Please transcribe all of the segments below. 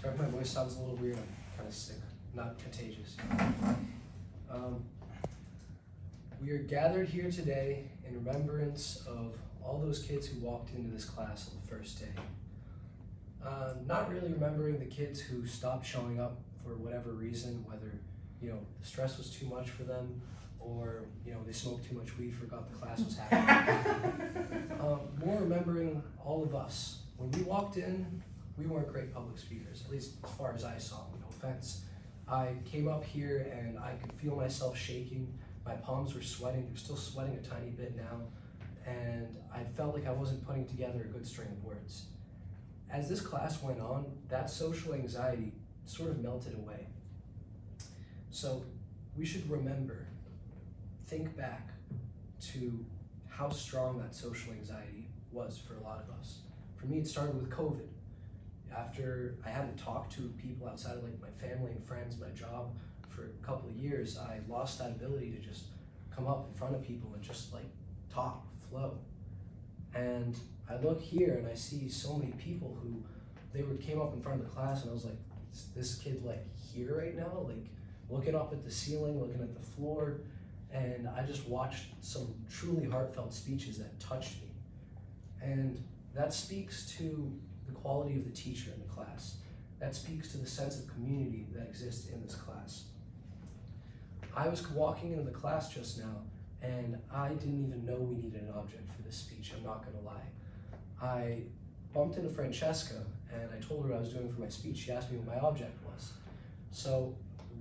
Sorry if my voice sounds a little weird, I'm kind of sick, not contagious. We are gathered here today in remembrance of all those kids who walked into this class on the first day. Not really remembering the kids who stopped showing up for whatever reason, whether the stress was too much for them, or they smoked too much weed, forgot the class was happening. More remembering all of us. When we walked in, we weren't great public speakers, at least as far as I saw. No offense. I came up here and I could feel myself shaking. My palms were sweating. They're still sweating a tiny bit now, and I felt like I wasn't putting together a good string of words. As this class went on, that social anxiety sort of melted away. So we should remember, think back to how strong that social anxiety was for a lot of us. For me, it started with COVID. After I hadn't talked to people outside of like my family and friends, my job for a couple of years, I lost that ability to just come up in front of people and just like talk, flow. And I look here and I see so many people who came up in front of the class, and I was like, is this kid like here right now? Like looking up at the ceiling, looking at the floor. And I just watched some truly heartfelt speeches that touched me. And that speaks to the quality of the teacher in the class. That speaks to the sense of community that exists in this class. I was walking into the class just now, and I didn't even know we needed an object for this speech, I'm not gonna lie. I bumped into Francesca, and I told her what I was doing for my speech. She asked me what my object was. So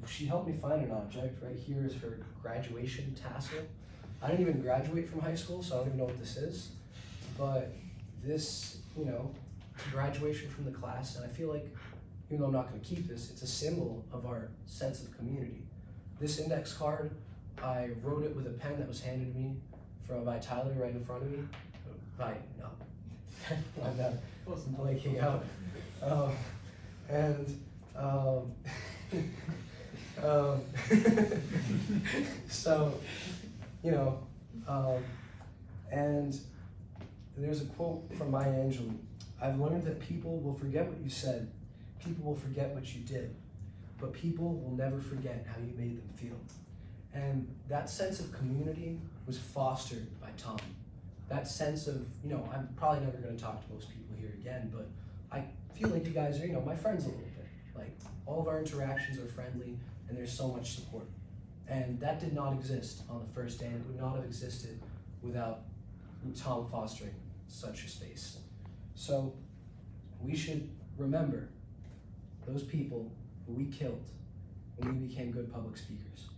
she helped me find an object. Right here is her graduation tassel. I didn't even graduate from high school, so I don't even know what this is. But this, graduation from the class, and I feel like, even though I'm not gonna keep this, it's a symbol of our sense of community. This index card, I wrote it with a pen that was handed to me by Tyler right in front of me. My bad, I wasn't blanking out. So, and there's a quote from Maya Angelou. I've learned that people will forget what you said, people will forget what you did, but people will never forget how you made them feel. And that sense of community was fostered by Tom. That sense of, I'm probably never gonna talk to most people here again, but I feel like you guys are, my friends a little bit. Like, all of our interactions are friendly, and there's so much support. And that did not exist on the first day, and it would not have existed without Tom fostering such a space. So we should remember those people who we killed when we became good public speakers.